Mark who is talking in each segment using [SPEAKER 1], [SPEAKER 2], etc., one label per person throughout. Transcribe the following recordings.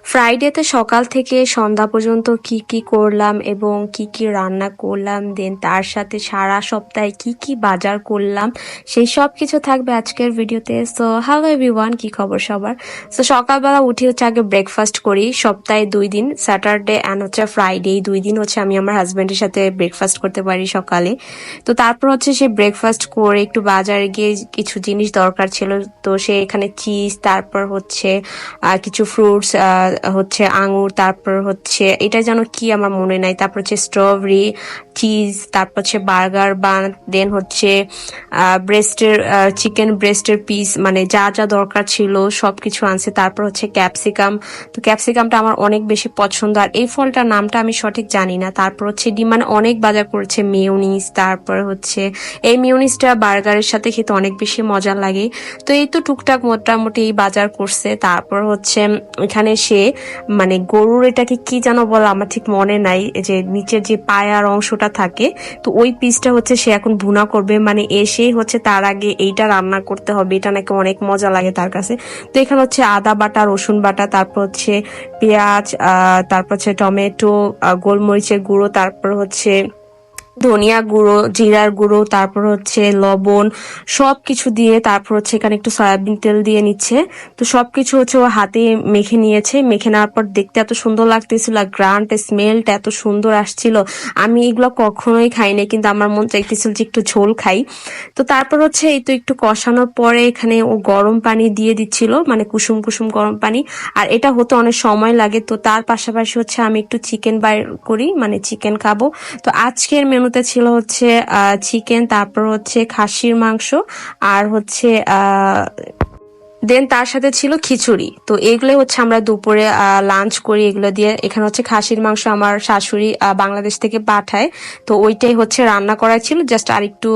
[SPEAKER 1] ফ্রাইডেতে সকাল থেকে সন্ধ্যা পর্যন্ত কি কি করলাম এবং কি কি রান্না করলাম, দেন তার সাথে সারা সপ্তাহে কি কি বাজার করলাম, সেই সব কিছু থাকবে আজকের ভিডিওতে। সো হ্যালো এভরিওয়ান, কি খবর সবার? সো সকালবেলা উঠে হচ্ছে আগে ব্রেকফাস্ট করি। সপ্তাহে 2 দিন, স্যাটারডে অ্যান্ড হচ্ছে ফ্রাইডে, এই 2 দিন হচ্ছে আমি আমার হাজব্যান্ডের সাথে ব্রেকফাস্ট করতে পারি সকালে। তো তারপর হচ্ছে সে ব্রেকফাস্ট করে একটু বাজারে গিয়ে কিছু জিনিস দরকার ছিল, তো সে এখানে চিজ, তারপর হচ্ছে কিছু ফ্রুটস, হচ্ছে আঙুর, তারপর হচ্ছে এটা যেন কি আমার মনে নাই, তারপর হচ্ছে স্ট্রবেরি, চিজ, তারপর হচ্ছে বার্গার বান, দেন হচ্ছে ব্রেস্টের চিকেন ব্রেস্টের পিস, মানে যা যা দরকার ছিল সবকিছু আনছে। তারপর হচ্ছে ক্যাপসিকাম, তো ক্যাপসিকামটা আমার অনেক বেশি পছন্দ, আর এই ফলটার নামটা আমি সঠিক জানি না। তারপর হচ্ছে ডিম, মানে অনেক বাজার করেছে, মেয়োনিজ, তারপর হচ্ছে এই মেয়োনিজটা বার্গারের সাথে খেতে অনেক বেশি মজা লাগে। তো এই তো টুকটাক মোটামুটি এই বাজার করছে। তারপর হচ্ছে এখানে সে মানে গরুর এটাকে কি যেন বলে আমার ঠিক মনে নাই, যে নিচের যে পায়ার অংশটা থাকে, তো ওই পিসটা হচ্ছে সে এখন ভুনা করবে, মানে এসেই হচ্ছে তার আগে এইটা রান্না করতে হবে, এটা নাকি অনেক মজা লাগে তার কাছে। তো এখানে হচ্ছে আদা বাটা, রসুন বাটা, তারপর হচ্ছে পেঁয়াজ, তারপর হচ্ছে টমেটো, গোলমরিচের গুঁড়ো, তারপর হচ্ছে ধনিয়া গুঁড়ো, জিরার গুঁড়ো, তারপর হচ্ছে লবণ, সবকিছু দিয়ে তারপর হচ্ছে এখানে একটু সয়াবিন তেল দিয়ে নিচ্ছে। তো সবকিছু হচ্ছে ও হাতে মেখে নিয়েছে। মেখে নেওয়ার পর দেখতে এত সুন্দর লাগতেছিল, আর গ্রান্ট স্মেলটা এত সুন্দর আসছিল। আমি এগুলো কখনোই খাইনি, কিন্তু আমার মন চাইতেছিল যে একটু ঝোল খাই। তো তারপর হচ্ছে এই তো একটু কষানোর পরে এখানে ও গরম পানি দিয়ে দিচ্ছিল, মানে কুসুম কুসুম গরম পানি। আর এটা হতে অনেক সময় লাগে, তো তার পাশাপাশি হচ্ছে আমি একটু চিকেন বাইর করি, মানে চিকেন খাবো। তো আজকের মেনুতে ছিল হচ্ছে চিকেন, তারপর হচ্ছে খাসির মাংস, আর হচ্ছে দেন তার সাথে ছিল খিচুড়ি। তো এগুলো হচ্ছে আমরা দুপুরে লাঞ্চ করি এগুলো দিয়ে। এখানে হচ্ছে খাসির মাংস আমার শাশুড়ি বাংলাদেশ থেকে পাঠায়, তো ওইটাই হচ্ছে রান্না করা ছিল, জাস্ট আর একটু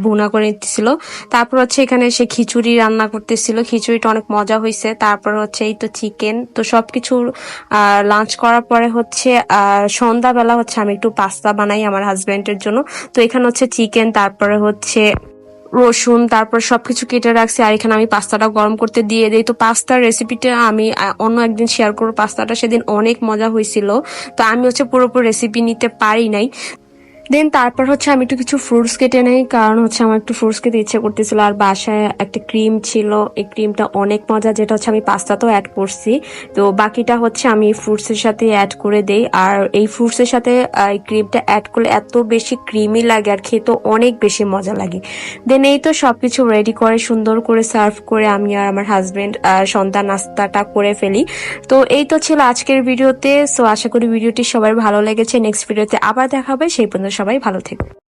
[SPEAKER 1] ভুনা করে নিতেছিল। তারপর হচ্ছে এখানে সে খিচুড়ি রান্না করতেছিল, খিচুড়িটা অনেক মজা হয়েছে। তারপর হচ্ছে এই তো চিকেন, তো সবকিছু লাঞ্চ করার পরে হচ্ছে সন্ধ্যাবেলা হচ্ছে আমি একটু পাস্তা বানাই আমার হাজবেন্ডের জন্য। তো এখানে হচ্ছে চিকেন, তারপরে হচ্ছে রসুন, তারপর সবকিছু কেটে রাখছি, আর এখানে আমি পাস্তাটা গরম করতে দিয়ে দিই। তো পাস্তার রেসিপিটা আমি অন্য একদিন শেয়ার করবো। পাস্তাটা সেদিন অনেক মজা হয়েছিল, তো আমি হচ্ছে পুরোপুরি রেসিপি নিতে পারি নাই। দেন তারপর হচ্ছে আমি একটু কিছু ফ্রুটস কেটে নেই, কারণ হচ্ছে আমার একটু ফ্রুটস খেতে ইচ্ছে করতেছিল। আর বাসায় একটা ক্রিম ছিল, এই ক্রিমটা অনেক মজা, যেটা হচ্ছে আমি পাস্তাতেও অ্যাড করছি। তো বাকিটা হচ্ছে আমি ফ্রুটসের সাথে অ্যাড করে দেই। আর এই ফ্রুটসের সাথে এই ক্রিমটা অ্যাড করলে এত বেশি ক্রিমি লাগে আর খেতে অনেক বেশি মজা লাগে। দেন এই তো সবকিছু রেডি করে সুন্দর করে সার্ভ করে আমি আর আমার হাজবেন্ড সন্ধ্যা নাস্তাটা করে ফেলি। তো এই তো ছিল আজকের ভিডিওতে। সো আশা করি ভিডিওটি সবার ভালো লেগেছে। নেক্সট ভিডিওতে আবার দেখা হবে, সেই পর্যন্ত সবাই ভালো থেকো।